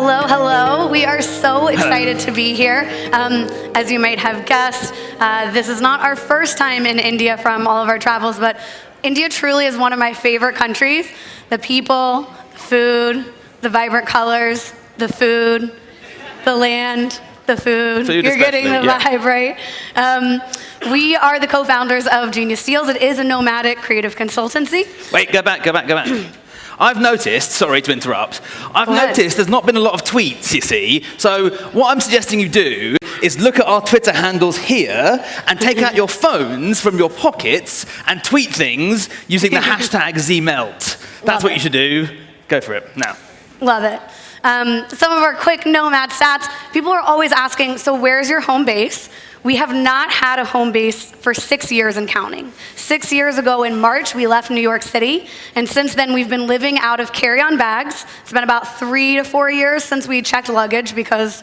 Hello, hello. We are so excited to be here. As you might have guessed, this is not our first time in India from all of our travels, but India truly is one of my favorite countries. The people, the food, the vibrant colors, the food, the land, the food. You're getting the vibe, right? We are the co-founders of Genius Deals. It is a nomadic creative consultancy. Wait, go back. I've noticed, sorry to interrupt, noticed there's not been a lot of tweets, you see. So what I'm suggesting you do is look at our Twitter handles here and take out your phones from your pockets and tweet things using the hashtag #ZMelt. That's what you should do. Go for it, now. Love it. Some of our quick nomad stats. People are always asking, so where's your home base? We have not had a home base for 6 years and counting. 6 years ago in March, we left New York City, and since then we've been living out of carry-on bags. It's been about 3 to 4 years since we checked luggage because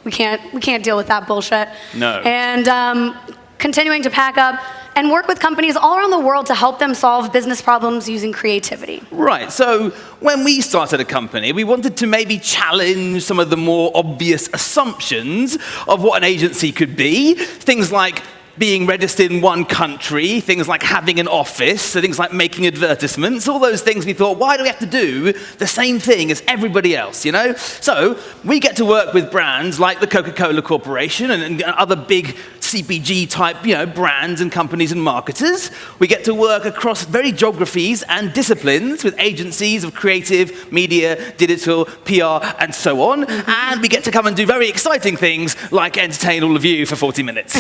we can't deal with that bullshit. No. And continuing to pack up and work with companies all around the world to help them solve business problems using creativity. Right, so when we started a company, we wanted to maybe challenge some of the more obvious assumptions of what an agency could be. Things like being registered in one country, things like having an office, so things like making advertisements, all those things we thought, why do we have to do the same thing as everybody else, you know? So we get to work with brands like the Coca-Cola Corporation and other big CPG type, brands and companies and marketers. We get to work across very geographies and disciplines with agencies of creative, media, digital, PR, and so on. And we get to come and do very exciting things like entertain all of you for 40 minutes.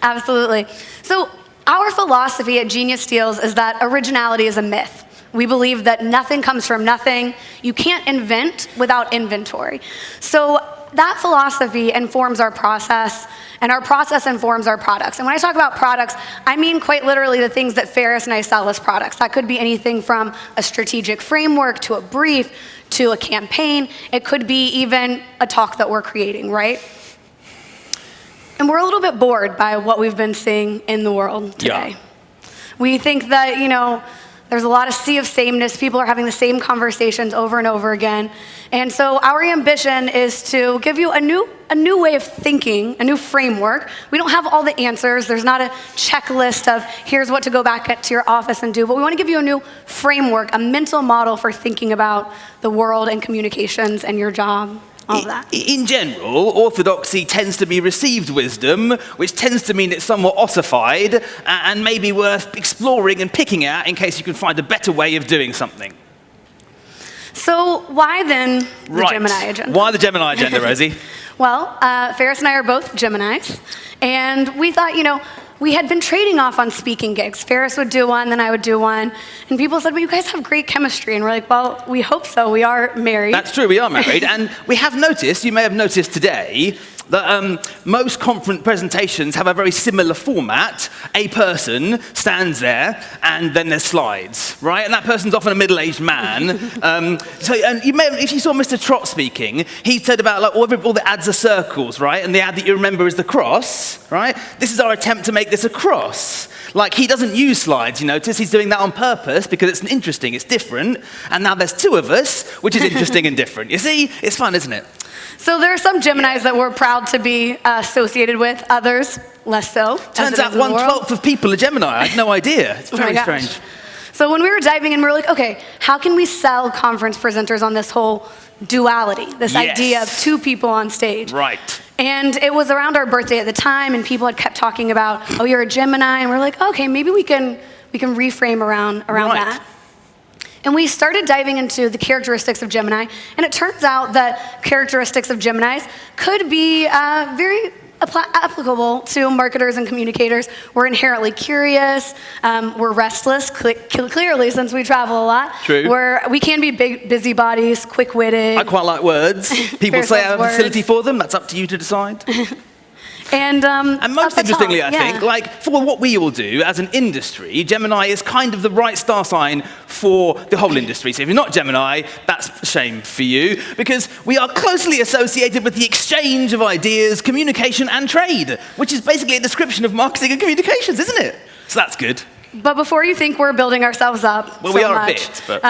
Absolutely. So our philosophy at Genius Deals is that originality is a myth. We believe that nothing comes from nothing. You can't invent without inventory. So that philosophy informs our process, and our process informs our products. And when I talk about products, I mean quite literally the things that Faris and I sell as products. That could be anything from a strategic framework to a brief to a campaign. It could be even a talk that we're creating, right? And we're a little bit bored by what we've been seeing in the world today. Yeah. We think that, there's a lot of sea of sameness. People are having the same conversations over and over again. And so our ambition is to give you a new way of thinking, a new framework. We don't have all the answers. There's not a checklist of here's what to go back to your office and do, but we want to give you a new framework, a mental model for thinking about the world and communications and your job. All that. In general, orthodoxy tends to be received wisdom, which tends to mean it's somewhat ossified and maybe worth exploring and picking at in case you can find a better way of doing something. So why then the Gemini agenda? Why the Gemini agenda, Rosie? Well, Faris and I are both Geminis, and we thought, we had been trading off on speaking gigs. Faris would do one, then I would do one. And people said, well, you guys have great chemistry. And we're like, well, we hope so. We are married. That's true, we are married. And we have noticed, you may have noticed today, that most conference presentations have a very similar format. A person stands there, and then there's slides, right? And that person's often a middle-aged man. And if you saw Mr. Trott speaking, he said about all the ads are circles, right? And the ad that you remember is the cross, right? This is our attempt to make this a cross. Like, he doesn't use slides, you notice. He's doing that on purpose because it's interesting, it's different. And now there's two of us, which is interesting and different. You see? It's fun, isn't it? So there are some Geminis that we're proud to be associated with, others less so. Turns out 1/12 of people are Gemini. I had no idea. It's very strange. So when we were diving in, we were like, okay, how can we sell conference presenters on this whole duality, this idea of two people on stage? Right. And it was around our birthday at the time, and people had kept talking about, oh, you're a Gemini, and we're like, okay, maybe we can reframe around that. And we started diving into the characteristics of Gemini, and it turns out that characteristics of Geminis could be very applicable to marketers and communicators. We're inherently curious. We're restless, clearly, since we travel a lot. True. We can be big busybodies, quick-witted. I quite like words. People say I have a facility for them. That's up to you to decide. And most interestingly, I think, for what we all do as an industry, Gemini is kind of the right star sign for the whole industry. So if you're not Gemini, that's a shame for you, because we are closely associated with the exchange of ideas, communication, and trade, which is basically a description of marketing and communications, isn't it? So that's good. But before you think we're building ourselves up we are a bit, but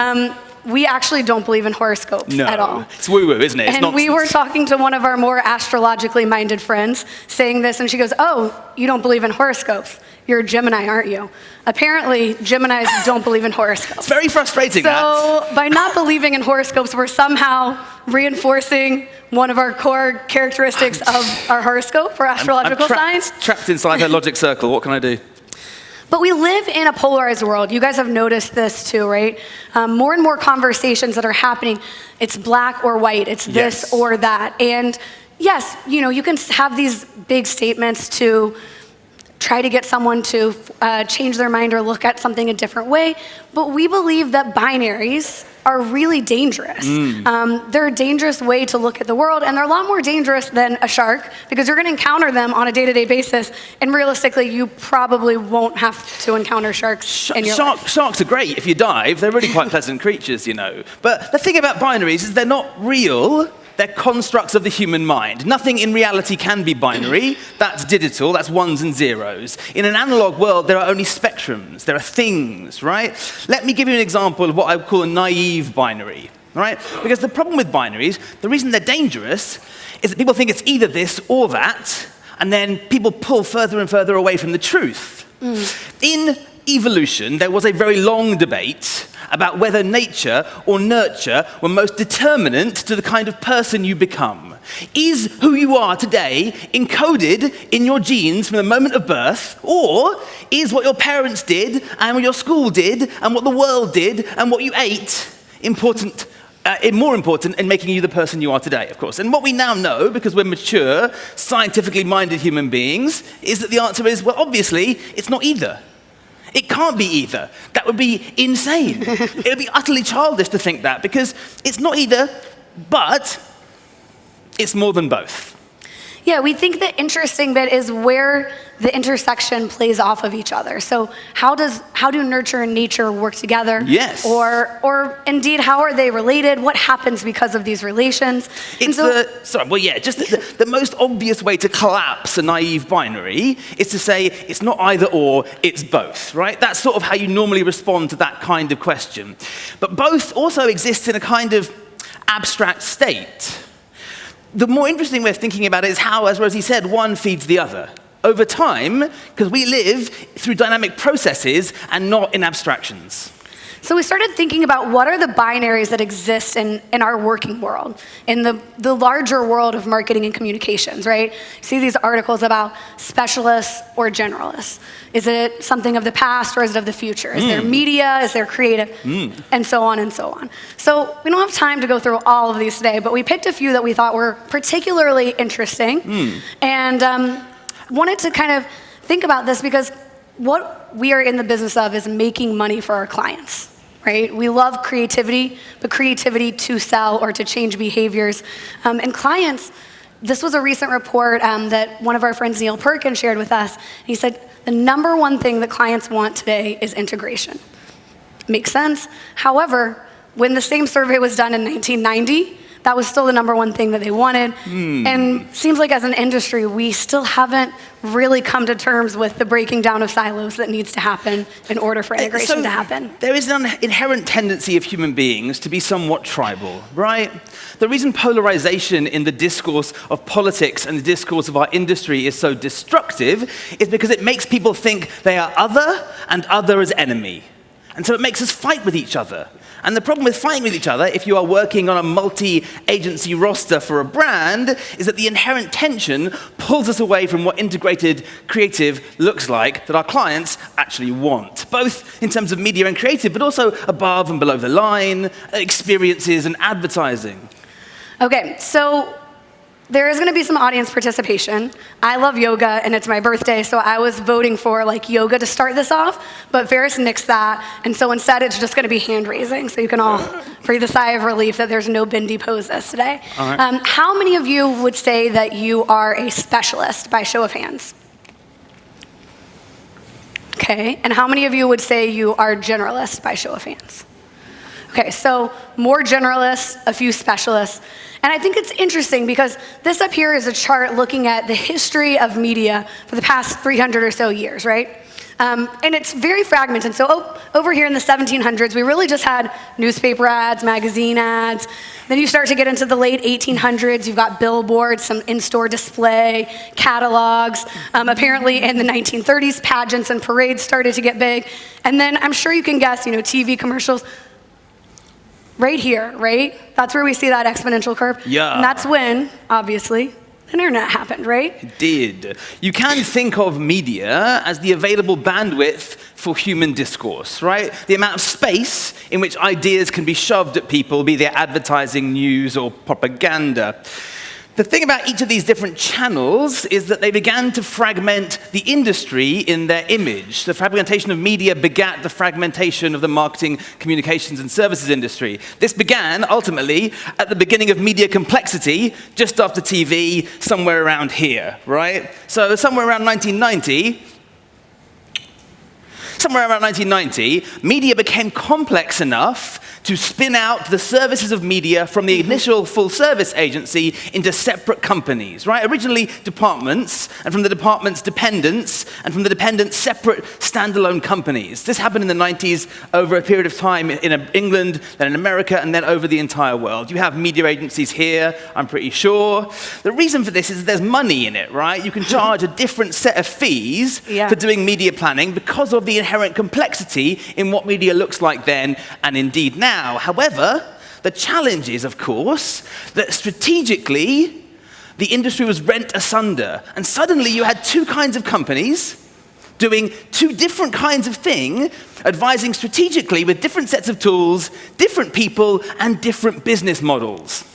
we actually don't believe in horoscopes at all. It's woo-woo, isn't it? It's and nonsense. we were talking to one of our more astrologically minded friends saying this, and she goes, oh, you don't believe in horoscopes. You're a Gemini, aren't you? Apparently, Geminis don't believe in horoscopes. It's very frustrating, So by not believing in horoscopes, we're somehow reinforcing one of our core characteristics of our horoscope or astrological signs. Trapped inside her logic circle. What can I do? But we live in a polarized world. You guys have noticed this too, right? More and more conversations that are happening, it's black or white, it's this or that. And yes, you can have these big statements to try to get someone to change their mind or look at something a different way, but we believe that binaries are really dangerous. They're a dangerous way to look at the world, and they're a lot more dangerous than a shark because you're going to encounter them on a day-to-day basis, and realistically, you probably won't have to encounter sharks in your life. Sharks are great if you dive. They're really quite pleasant creatures, But the thing about binaries is they're not real. They're constructs of the human mind. Nothing in reality can be binary. That's digital, that's ones and zeros. In an analog world, there are only spectrums. There are things, right? Let me give you an example of what I would call a naive binary, right? Because the problem with binaries, the reason they're dangerous is that people think it's either this or that, and then people pull further and further away from the truth. In evolution, there was a very long debate about whether nature or nurture were most determinant to the kind of person you become. Is who you are today encoded in your genes from the moment of birth, or is what your parents did and what your school did and what the world did and what you ate more important in making you the person you are today, of course? And what we now know, because we're mature, scientifically minded human beings, is that the answer is, well, obviously, it's not either. It can't be either. That would be insane. It would be utterly childish to think that, because it's not either, but it's more than both. Yeah, we think the interesting bit is where the intersection plays off of each other. So how do nurture and nature work together? Yes. Or indeed, how are they related? What happens because of these relations? The most obvious way to collapse a naive binary is to say it's not either or, it's both, right? That's sort of how you normally respond to that kind of question. But both also exist in a kind of abstract state. The more interesting way of thinking about it is how, as Rosie said, one feeds the other. Over time, because we live through dynamic processes and not in abstractions. So we started thinking about what are the binaries that exist in our working world, in the larger world of marketing and communications, right? You see these articles about specialists or generalists. Is it something of the past or is it of the future? Is there media? Is there creative? And so on and so on. So we don't have time to go through all of these today, but we picked a few that we thought were particularly interesting and wanted to kind of think about this because what we are in the business of is making money for our clients, right? We love creativity, but creativity to sell or to change behaviors. And clients, this was a recent report that one of our friends, Neil Perkin, shared with us. He said, the number one thing that clients want today is integration. Makes sense. However, when the same survey was done in 1990, that was still the number one thing that they wanted. And seems like as an industry, we still haven't really come to terms with the breaking down of silos that needs to happen in order for integration to happen. There is an inherent tendency of human beings to be somewhat tribal, right? The reason polarization in the discourse of politics and the discourse of our industry is so destructive is because it makes people think they are other and other as enemy. And so it makes us fight with each other. And the problem with fighting with each other, if you are working on a multi-agency roster for a brand, is that the inherent tension pulls us away from what integrated creative looks like that our clients actually want, both in terms of media and creative, but also above and below the line, experiences and advertising. Okay, so there is going to be some audience participation. I love yoga, and it's my birthday, so I was voting for yoga to start this off, but Faris nixed that, and so instead it's just going to be hand raising, so you can all breathe a sigh of relief that there's no bindi poses today. All right. How many of you would say that you are a specialist by show of hands? Okay, and how many of you would say you are generalist by show of hands? Okay, so more generalists, a few specialists. And I think it's interesting because this up here is a chart looking at the history of media for the past 300 or so years, right? And it's very fragmented. So over here in the 1700s, we really just had newspaper ads, magazine ads. Then you start to get into the late 1800s. You've got billboards, some in-store display, catalogs. Apparently in the 1930s, pageants and parades started to get big. And then I'm sure you can guess, TV commercials. Right here, right? That's where we see that exponential curve. Yeah. And that's when, obviously, the internet happened, right? It did. You can think of media as the available bandwidth for human discourse, right? The amount of space in which ideas can be shoved at people, be they advertising, news, or propaganda. The thing about each of these different channels is that they began to fragment the industry in their image. The fragmentation of media begat the fragmentation of the marketing, communications, and services industry. This began, ultimately, at the beginning of media complexity, just after TV, somewhere around here, right? So somewhere around 1990, media became complex enough to spin out the services of media from the initial full-service agency into separate companies, right? Originally departments, and from the departments dependents, and from the dependents separate standalone companies. This happened in the 90s over a period of time in England, then in America, and then over the entire world. You have media agencies here, I'm pretty sure. The reason for this is that there's money in it, right? You can charge a different set of fees for doing media planning because of the inherent complexity in what media looks like then and indeed now. However, the challenge is, of course, that strategically the industry was rent asunder, and suddenly you had two kinds of companies doing two different kinds of thing, advising strategically with different sets of tools, different people, and different business models.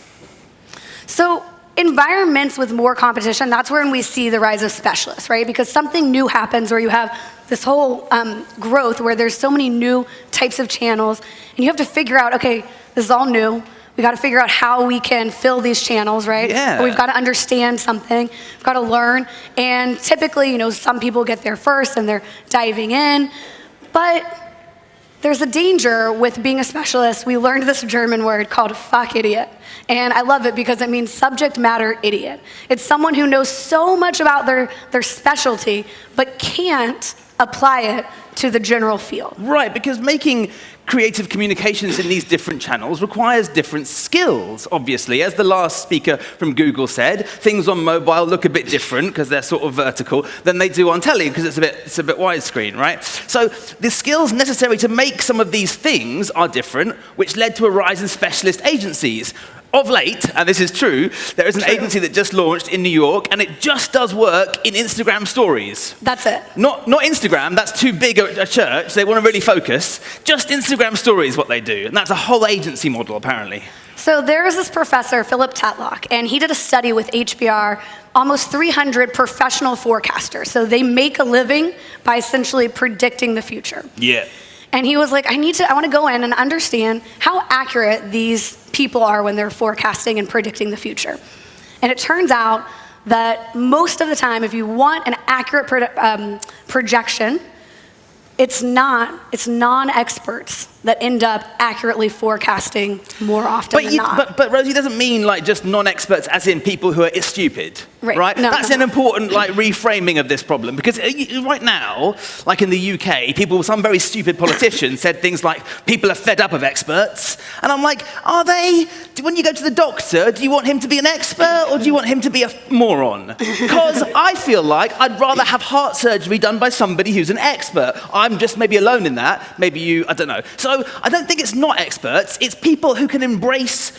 So environments with more competition, that's when we see the rise of specialists, right? Because something new happens where you have this whole growth where there's so many new types of channels, and you have to figure out, okay, this is all new. We got to figure out how we can fill these channels, right? Yeah. We've got to understand something. We've got to learn. And typically, some people get there first and they're diving in. But there's a danger with being a specialist. We learned this German word called Fachidiot. And I love it because it means subject matter idiot. It's someone who knows so much about their specialty, but can't apply it to the general field. Right, because making creative communications in these different channels requires different skills, obviously. As the last speaker from Google said, things on mobile look a bit different because they're sort of vertical than they do on telly because it's a bit widescreen, right? So the skills necessary to make some of these things are different, which led to a rise in specialist agencies. Of late, and this is true, there is an agency that just launched in New York, and it just does work in Instagram stories. That's it. Not Instagram, that's too big a church, they want to really focus. Just Instagram stories what they do, and that's a whole agency model, apparently. So there is this professor, Philip Tetlock, and he did a study with HBR, almost 300 professional forecasters. So they make a living by essentially predicting the future. Yeah. And he was like, I want to go in and understand how accurate these people are when they're forecasting and predicting the future. And it turns out that most of the time, if you want an accurate projection, it's non-experts that end up accurately forecasting more often than not. But Rosie doesn't mean just non-experts as in people who are stupid, right? No, That's an important reframing of this problem because right now, like in the UK, some very stupid politicians said things like, people are fed up of experts. And I'm like, are they? When you go to the doctor, do you want him to be an expert or do you want him to be a moron? Because I feel like I'd rather have heart surgery done by somebody who's an expert. I'm just maybe alone in that. Maybe you, I don't know. So I don't think it's not experts. It's people who can embrace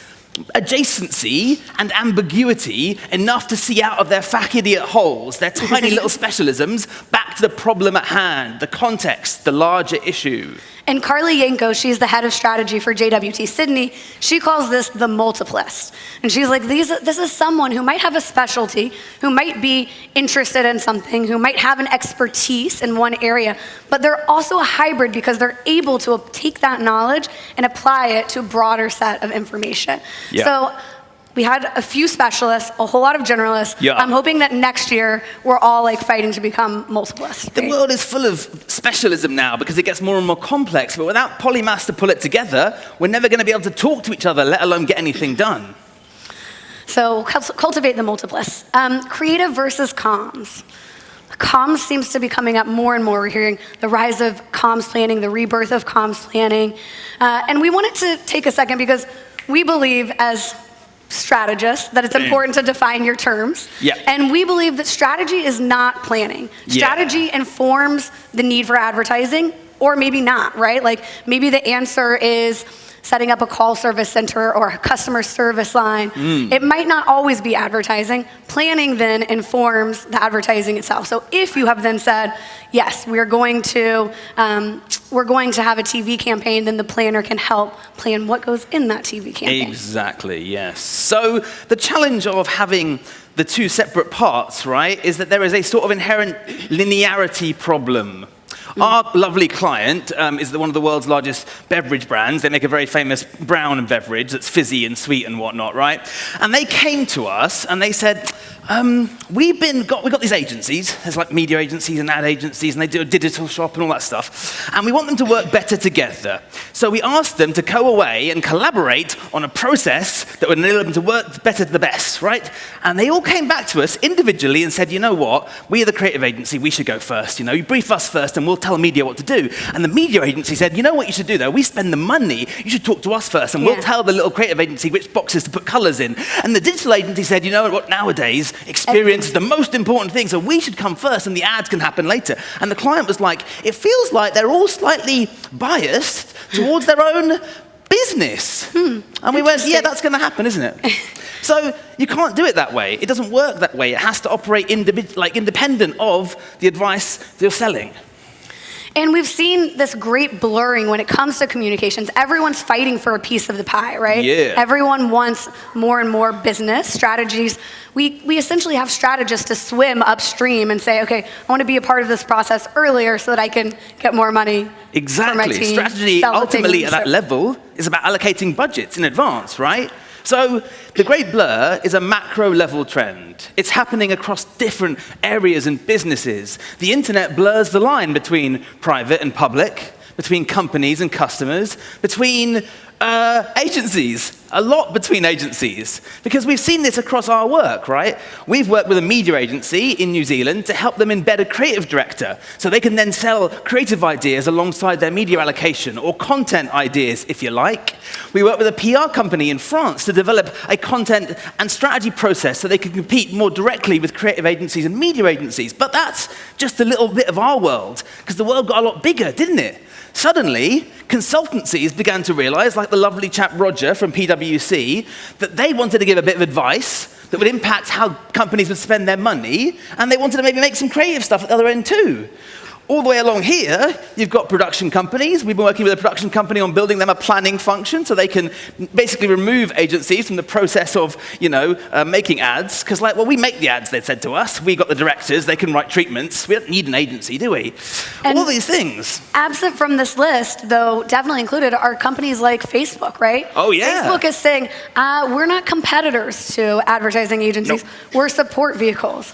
adjacency and ambiguity enough to see out of their fac-idiot holes, their tiny little specialisms, back to the problem at hand, the context, the larger issue. And Carly Yanko, she's the head of strategy for JWT Sydney, she calls this the multiplist. And she's like, this is someone who might have a specialty, who might be interested in something, who might have an expertise in one area, but they're also a hybrid because they're able to take that knowledge and apply it to a broader set of information. Yeah. So we had a few specialists, a whole lot of generalists. Yeah. I'm hoping that next year we're all fighting to become multiplists. The world is full of specialism now because it gets more and more complex, but without polymaths to pull it together, we're never going to be able to talk to each other, let alone get anything done. So cultivate the multiplists. Creative versus comms. Comms seems to be coming up more and more. We're hearing the rise of comms planning, the rebirth of comms planning. And we wanted to take a second because we believe as strategists that it's important to define your terms. Yeah. And we believe that strategy is not planning. Strategy informs the need for advertising, or maybe not, right? Like maybe the answer is setting up a call service center or a customer service line. It might not always be advertising. Planning then informs the advertising itself. So if you have then said, yes, we're going to have a TV campaign, then the planner can help plan what goes in that TV campaign. Exactly, yes. So the challenge of having the two separate parts, right, is that there is a sort of inherent linearity problem. Our lovely client is one of the world's largest beverage brands. They make a very famous brown beverage that's fizzy and sweet and whatnot, right? And they came to us and they said, we've got these agencies. There's like media agencies and ad agencies, and they do a digital shop and all that stuff. And we want them to work better together. So we asked them to go away and collaborate on a process that would enable them to work better to the best, right? And they all came back to us individually and said, you know what? We are the creative agency. We should go first. You brief us first, and we'll tell media what to do. And the media agency said, you know what you should do though? We spend the money. You should talk to us first, and we'll tell the little creative agency which boxes to put colors in. And the digital agency said, you know what? Nowadays, experience is the most important thing, so we should come first, and the ads can happen later. And the client was like, it feels like they're all slightly biased towards their own business. And we went, yeah, that's going to happen, isn't it? So you can't do it that way. It doesn't work that way. It has to operate independent of the advice that you're selling. And we've seen this great blurring when it comes to communications. Everyone's fighting for a piece of the pie, right? Yeah. Everyone wants more and more business strategies. We essentially have strategists to swim upstream and say, okay, I want to be a part of this process earlier so that I can get more money. Exactly. For my team, strategy ultimately at that level is about allocating budgets in advance, right? So the Great Blur is a macro level trend. It's happening across different areas and businesses. The internet blurs the line between private and public, between companies and customers, between agencies, a lot between agencies, because we've seen this across our work, right? We've worked with a media agency in New Zealand to help them embed a creative director so they can then sell creative ideas alongside their media allocation, or content ideas, if you like. We worked with a PR company in France to develop a content and strategy process so they can compete more directly with creative agencies and media agencies. But that's just a little bit of our world, because the world got a lot bigger, didn't it? Suddenly, consultancies began to realize, like the lovely chap Roger from PwC, that they wanted to give a bit of advice that would impact how companies would spend their money, and they wanted to maybe make some creative stuff at the other end too. All the way along here, you've got production companies. We've been working with a production company on building them a planning function so they can basically remove agencies from the process of, making ads. Because we make the ads, they said to us. We got the directors, they can write treatments. We don't need an agency, do we? And all these things. Absent from this list, though, definitely included, are companies like Facebook, right? Oh, yeah. Facebook is saying, we're not competitors to advertising agencies. Nope. We're support vehicles.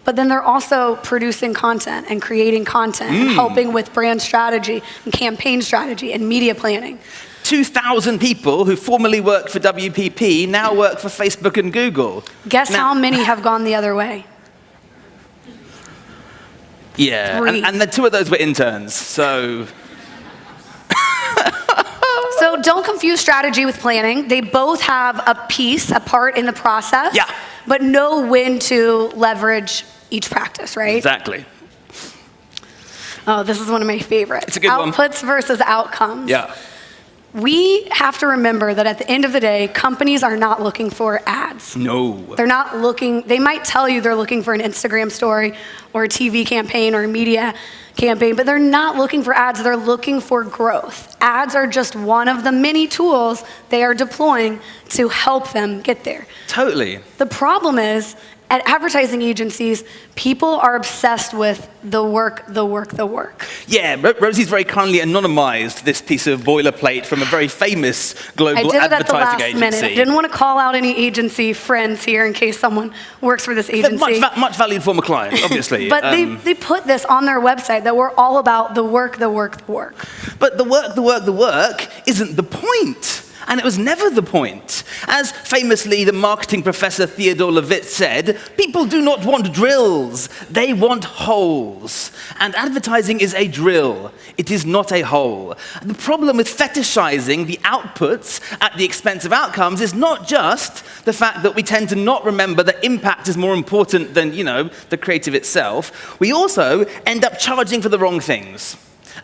But then they're also producing content and creating content and helping with brand strategy and campaign strategy and media planning. 2,000 people who formerly worked for WPP now work for Facebook and Google. Guess how many have gone the other way? Yeah, and the two of those were interns, so... So don't confuse strategy with planning. They both have a part in the process, but know when to leverage each practice, right? Exactly. Oh, this is one of my favorites. It's a good one. Outputs versus outcomes. Yeah. We have to remember that at the end of the day, companies are not looking for ads. No. They're not looking, they might tell you they're looking for an Instagram story or a TV campaign or a media campaign, but they're not looking for ads, they're looking for growth. Ads are just one of the many tools they are deploying to help them get there. Totally. The problem is, at advertising agencies, people are obsessed with the work. Yeah, Rosie's very kindly anonymized this piece of boilerplate from a very famous global advertising agency. I did it at the last minute. I didn't want to call out any agency friends here in case someone works for this agency. Much valued former client, obviously. But they put this on their website that we're all about the work. But the work isn't the point. And it was never the point. As famously the marketing professor Theodore Levitt said, people do not want drills, they want holes. And advertising is a drill, it is not a hole. The problem with fetishizing the outputs at the expense of outcomes is not just the fact that we tend to not remember that impact is more important than, the creative itself. We also end up charging for the wrong things.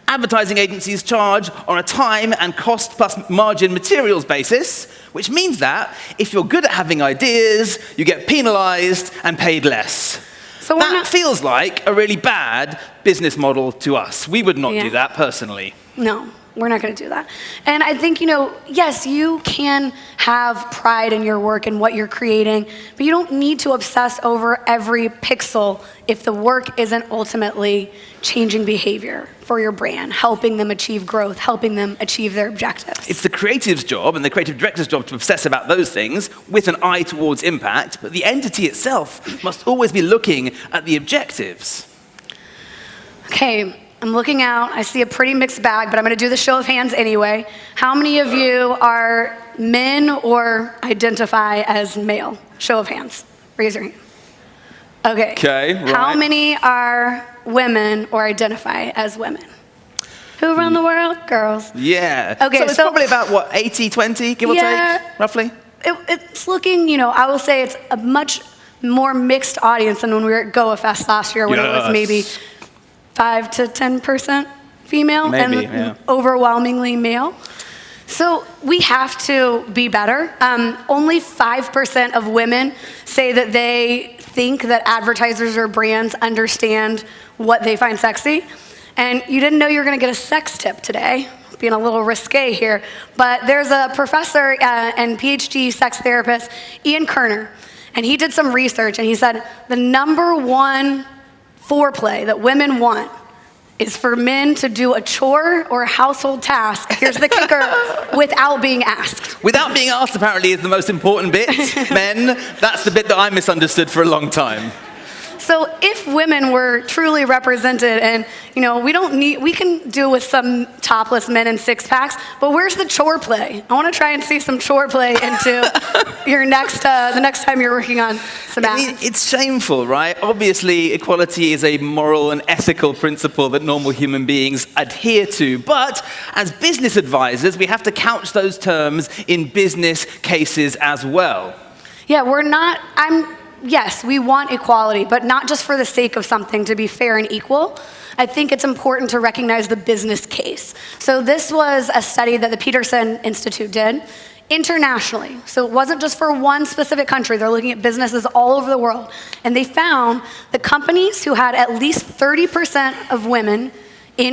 Advertising agencies charge on a time and cost plus margin materials basis, which means that if you're good at having ideas, you get penalized and paid less. So that feels like a really bad business model to us. We would not do that personally. No, we're not going to do that. And I think, yes, you can have pride in your work and what you're creating, but you don't need to obsess over every pixel if the work isn't ultimately changing behavior for your brand, helping them achieve growth, helping them achieve their objectives. It's the creative's job and the creative director's job to obsess about those things with an eye towards impact, but the entity itself must always be looking at the objectives. Okay, I'm looking out. I see a pretty mixed bag, but I'm going to do the show of hands anyway. How many of you are men or identify as male? Show of hands. Raise your hand. Okay, right. How many are women or identify as women? Who run the world? Girls. Yeah. Okay, so it's probably about, 80-20, give or take, roughly? It's looking, I will say it's a much more mixed audience than when we were at Goa Fest last year when it was maybe 5 to 10% female and overwhelmingly male. So we have to be better. Only 5% of women say that they think that advertisers or brands understand what they find sexy. And you didn't know you were going to get a sex tip today, being a little risque here. But there's a professor and PhD sex therapist, Ian Kerner, and he did some research, and he said the number one foreplay that women want is for men to do a chore or a household task, here's the kicker, without being asked. Without being asked, apparently, is the most important bit. Men, that's the bit that I misunderstood for a long time. So if women were truly represented, and we can do with some topless men in six packs, but where's the chore play? I want to try and see some chore play into your the next time you're working on some ads. It's shameful, right? Obviously, equality is a moral and ethical principle that normal human beings adhere to, but as business advisors, we have to couch those terms in business cases as well. Yeah, yes, we want equality, but not just for the sake of something to be fair and equal. I think it's important to recognize the business case. So this was a study that the Peterson Institute did internationally. So it wasn't just for one specific country. They're looking at businesses all over the world. And they found that companies who had at least 30% of women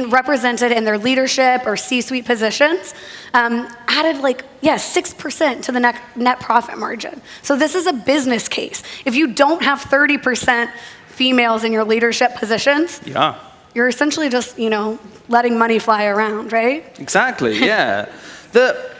represented in their leadership or C-suite positions, added 6% to the net profit margin. So this is a business case. If you don't have 30% females in your leadership positions, you're essentially just, letting money fly around, right? Exactly, yeah. The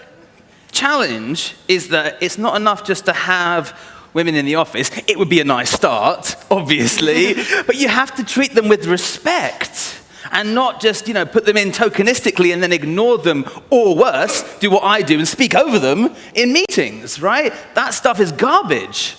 challenge is that it's not enough just to have women in the office. It would be a nice start, obviously, but you have to treat them with respect. And not just, put them in tokenistically and then ignore them, or worse, do what I do and speak over them in meetings, right? That stuff is garbage.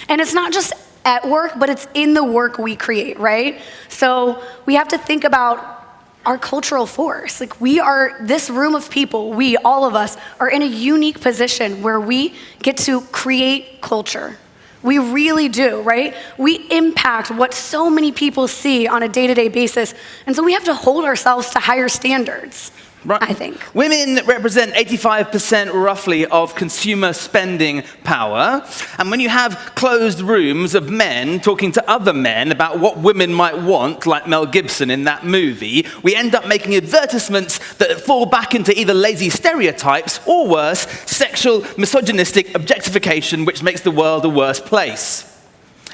And it's not just at work, but it's in the work we create, right? So we have to think about our cultural force. This room of people, all of us, are in a unique position where we get to create culture. We really do, right? We impact what so many people see on a day-to-day basis, and so we have to hold ourselves to higher standards, right. I think. Women represent 85% roughly of consumer spending power, and when you have closed rooms of men talking to other men about what women might want, like Mel Gibson in that movie, we end up making advertisements that fall back into either lazy stereotypes or worse, sexual misogynistic objectification, which makes the world a worse place.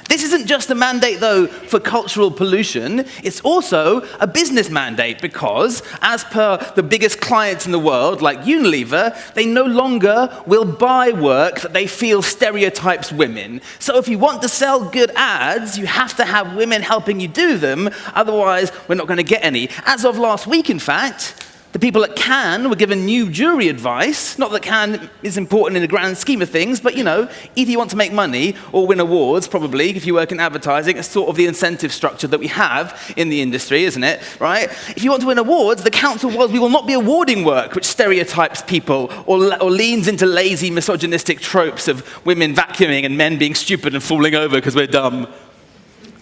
This isn't just a mandate, though, for cultural pollution. It's also a business mandate because, as per the biggest clients in the world, like Unilever, they no longer will buy work that they feel stereotypes women. So if you want to sell good ads, you have to have women helping you do them. Otherwise, we're not going to get any. As of last week, in fact, The people at Cannes were given new jury advice. Not that Cannes is important in the grand scheme of things, but either you want to make money or win awards, probably, if you work in advertising. It's sort of the incentive structure that we have in the industry, isn't it? Right? If you want to win awards, the counsel was, we will not be awarding work which stereotypes people or leans into lazy misogynistic tropes of women vacuuming and men being stupid and falling over because we're dumb.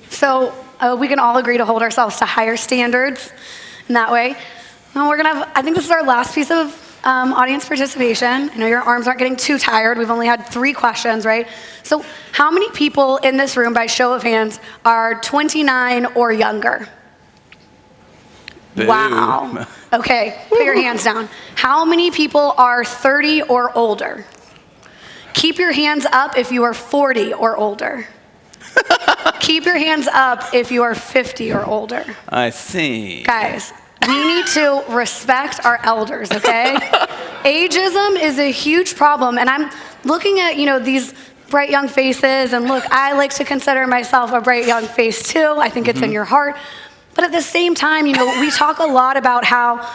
So we can all agree to hold ourselves to higher standards in that way. Now we're gonna have, I think this is our last piece of audience participation. I know your arms aren't getting too tired. We've only had 3 questions, right? So how many people in this room, by show of hands, are 29 or younger? Boo. Wow. Okay, put your hands down. How many people are 30 or older? Keep your hands up if you are 40 or older. Keep your hands up if you are 50 or older. I see. Guys, we need to respect our elders, okay? Ageism is a huge problem, and I'm looking at, these bright young faces, and look, I like to consider myself a bright young face too. I think it's in your heart. But at the same time, we talk a lot about how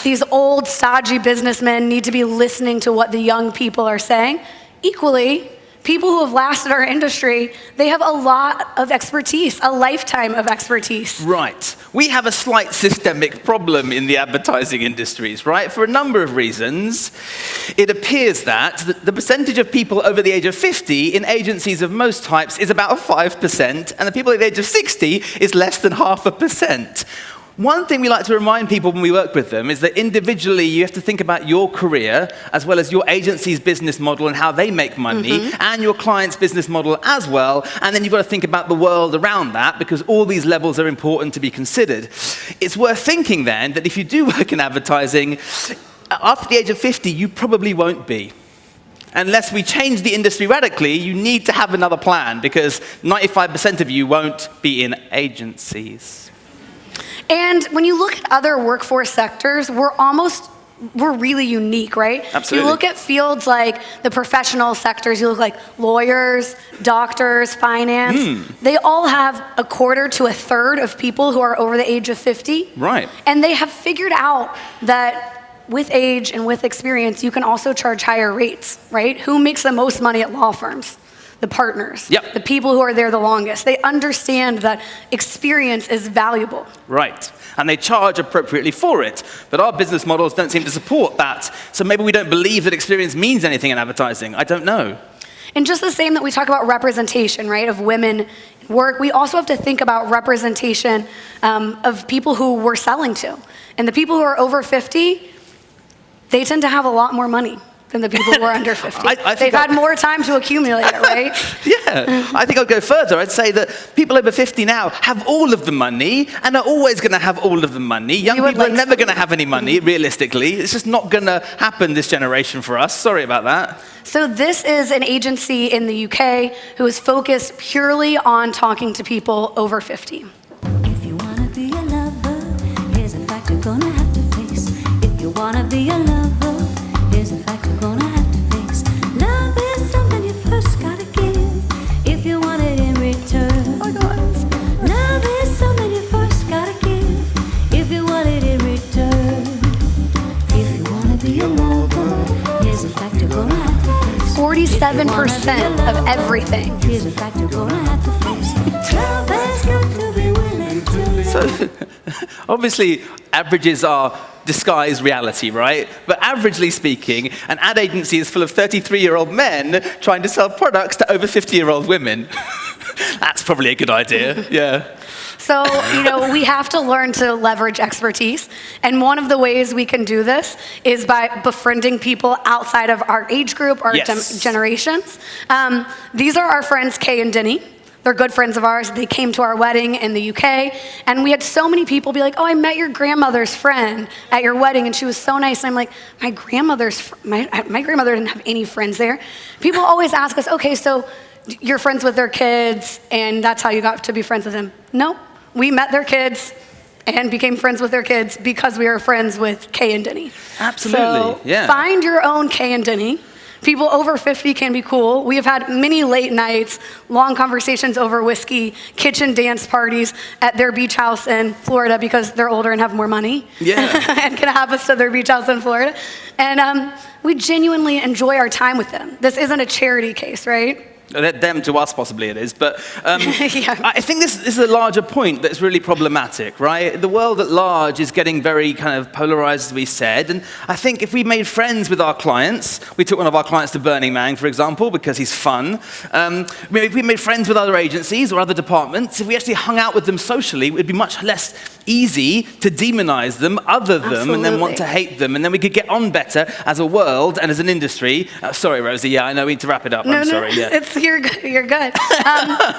these old, stodgy businessmen need to be listening to what the young people are saying. Equally, people who have lasted our industry, they have a lot of expertise, a lifetime of expertise. Right. We have a slight systemic problem in the advertising industries, right? For a number of reasons. It appears that the percentage of people over the age of 50 in agencies of most types is about 5%, and the people at the age of 60 is less than 0.5%. One thing we like to remind people when we work with them is that individually you have to think about your career as well as your agency's business model and how they make money and your client's business model as well. And then you've got to think about the world around that because all these levels are important to be considered. It's worth thinking then that if you do work in advertising, after the age of 50, you probably won't be. Unless we change the industry radically, you need to have another plan because 95% of you won't be in agencies. And when you look at other workforce sectors, we're really unique, right? Absolutely. You look at fields like the professional sectors, you look like lawyers, doctors, finance. They all have 1/4 to 1/3 of people who are over the age of 50. Right. And they have figured out that with age and with experience, you can also charge higher rates, right? Who makes the most money at law firms? The partners, Yep. the people who are there the longest. They understand that experience is valuable. Right. And they charge appropriately for it. But our business models don't seem to support that. So maybe we don't believe that experience means anything in advertising. I don't know. And just the same that we talk about representation, right, of women in work, we also have to think about representation of people who we're selling to. And the people who are over 50, they tend to have a lot more money than the people who are under 50. They've had more time to accumulate it, right? Yeah, I think I'd go further. I'd say that people over 50 now have all of the money and are always going to have all of the money. Young people are never going to have any money, realistically. It's just not going to happen this generation for us. Sorry about that. So this is an agency in the UK who is focused purely on talking to people over 50. If you want to be a lover, here's a fact you're going to have to face. If you want to be a lover, here's a fact you're gonna have to face. Love is something you first gotta give if you want it in return. Oh God. Love is something you first gotta give if you want it in return. If you wanna be a lover, here's a fact you're gonna have to face. 47% of everything. Here's a fact you're gonna have to face. Love has got to be willing to live. So, obviously, averages are disguised reality, right? But averagely speaking, an ad agency is full of 33-year-old men trying to sell products to over 50-year-old women. That's probably a good idea, yeah. So, we have to learn to leverage expertise. And one of the ways we can do this is by befriending people outside of our age group, our generations. These are our friends, Kay and Denny. They're good friends of ours. They came to our wedding in the UK, and we had so many people be like, "Oh, I met your grandmother's friend at your wedding, and she was so nice." And I'm like, my grandmother didn't have any friends there. People always ask us, "Okay, so you're friends with their kids, and that's how you got to be friends with them?" No, we met their kids and became friends with their kids because we were friends with Kay and Denny. Absolutely, so yeah. Find your own Kay and Denny. People over 50 can be cool. We have had many late nights, long conversations over whiskey, kitchen dance parties at their beach house in Florida because they're older and have more money. Yeah. And can have us to their beach house in Florida. And we genuinely enjoy our time with them. This isn't a charity case, right? Them to us, possibly it is. But Yeah. I think this is a larger point that's really problematic, right? The world at large is getting very kind of polarized, as we said. And I think if we made friends with our clients, we took one of our clients to Burning Man, for example, because he's fun. If we made friends with other agencies or other departments, if we actually hung out with them socially, it would be much less easy to demonize them, other them, and then want to hate them. And then we could get on better as a world and as an industry. Sorry, Rosie. Yeah, I know we need to wrap it up. I'm sorry. Yeah. You're good.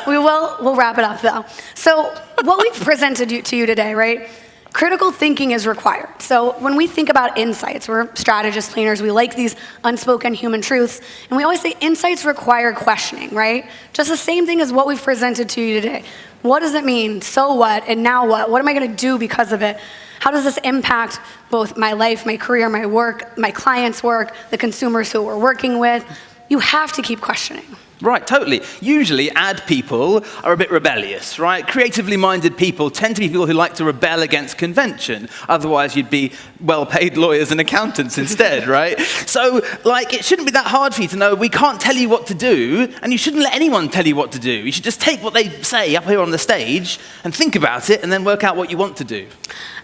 We'll wrap it up, though. So what we've presented to you today, right? Critical thinking is required. So when we think about insights, we're strategists, planners, we like these unspoken human truths, and we always say insights require questioning, right? Just the same thing as what we've presented to you today. What does it mean? So what? And now what? What am I going to do because of it? How does this impact both my life, my career, my work, my clients' work, the consumers who we're working with? You have to keep questioning. Right, totally. Usually, ad people are a bit rebellious, right? Creatively minded people tend to be people who like to rebel against convention. Otherwise, you'd be well-paid lawyers and accountants instead, right? So, it shouldn't be that hard for you to know we can't tell you what to do, and you shouldn't let anyone tell you what to do. You should just take what they say up here on the stage and think about it, and then work out what you want to do.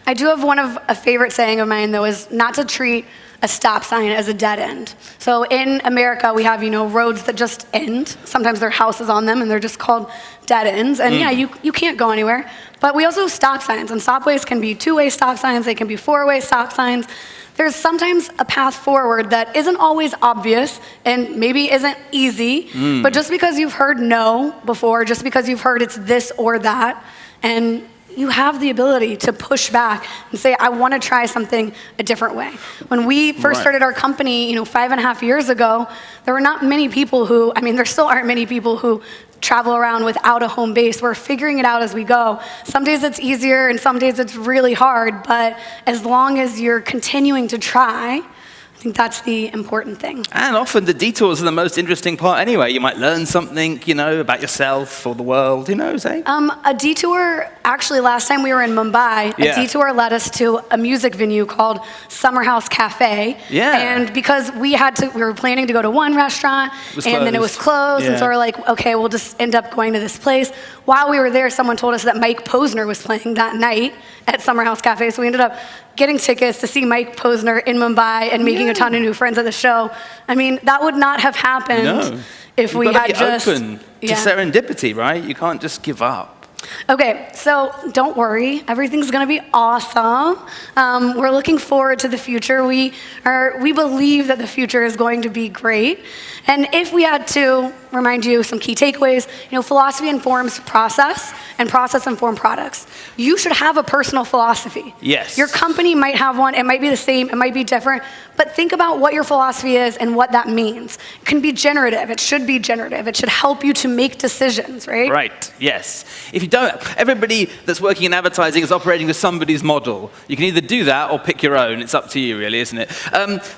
I do have a favorite saying of mine, though, is not to treat a stop sign as a dead end. So in America, we have, roads that just end. Sometimes there are houses on them, and they're just called dead ends. And yeah, you can't go anywhere. But we also have stop signs, and stopways can be two-way stop signs. They can be four-way stop signs. There's sometimes a path forward that isn't always obvious and maybe isn't easy, but just because you've heard no before, just because you've heard it's this or that, and you have the ability to push back and say, I want to try something a different way. When we first started our company, 5.5 years ago, there were not many people there still aren't many people who travel around without a home base. We're figuring it out as we go. Some days it's easier and some days it's really hard, but as long as you're continuing to try, I think that's the important thing. And often the detours are the most interesting part anyway. You might learn something, about yourself or the world, who knows, eh? A detour, actually last time we were in Mumbai, a detour led us to a music venue called Summer House Cafe. Yeah. And because we were planning to go to one restaurant, and then it was closed, and so we're like, okay, we'll just end up going to this place. While we were there, someone told us that Mike Posner was playing that night at Summer House Cafe, so we ended up getting tickets to see Mike Posner in Mumbai and making a ton of new friends at the show. That would not have happened if we had just open to serendipity, right? You can't just give up. Okay, so don't worry, everything's gonna be awesome. We're looking forward to the future. We believe that the future is going to be great. And if we had to remind you some key takeaways, philosophy informs process, and process inform products. You should have a personal philosophy. Yes. Your company might have one, it might be the same, it might be different, but think about what your philosophy is and what that means. It can be generative, it should be generative, it should help you to make decisions, right? Right, yes. If you don't, everybody that's working in advertising is operating with somebody's model. You can either do that or pick your own. It's up to you, really, isn't it?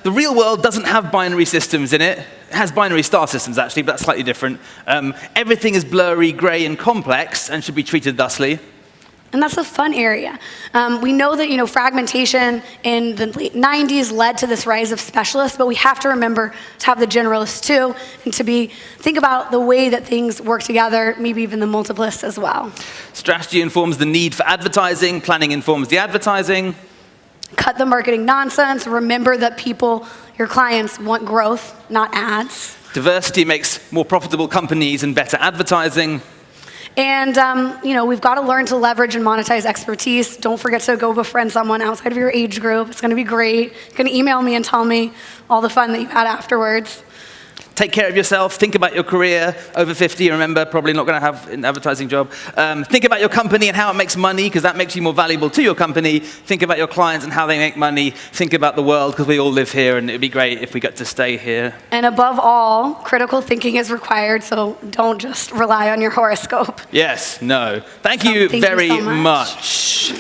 The real world doesn't have binary systems in it. It has binary star systems, actually, but that's slightly different. Everything is blurry, gray, and complex, and should be treated thusly. And that's a fun area. We know that fragmentation in the late 90s led to this rise of specialists, but we have to remember to have the generalists too, and to think about the way that things work together, maybe even the multiplists as well. Strategy informs the need for advertising. Planning informs the advertising. Cut the marketing nonsense. Remember that your clients want growth, not ads. Diversity makes more profitable companies and better advertising. And, we've got to learn to leverage and monetize expertise. Don't forget to go befriend someone outside of your age group. It's going to be great. You can email me and tell me all the fun that you had afterwards. Take care of yourself. Think about your career. Over 50, remember, probably not going to have an advertising job. Think about your company and how it makes money, because that makes you more valuable to your company. Think about your clients and how they make money. Think about the world, because we all live here, and it'd be great if we got to stay here. And above all, critical thinking is required, so don't just rely on your horoscope. Yes, no. Thank you very much.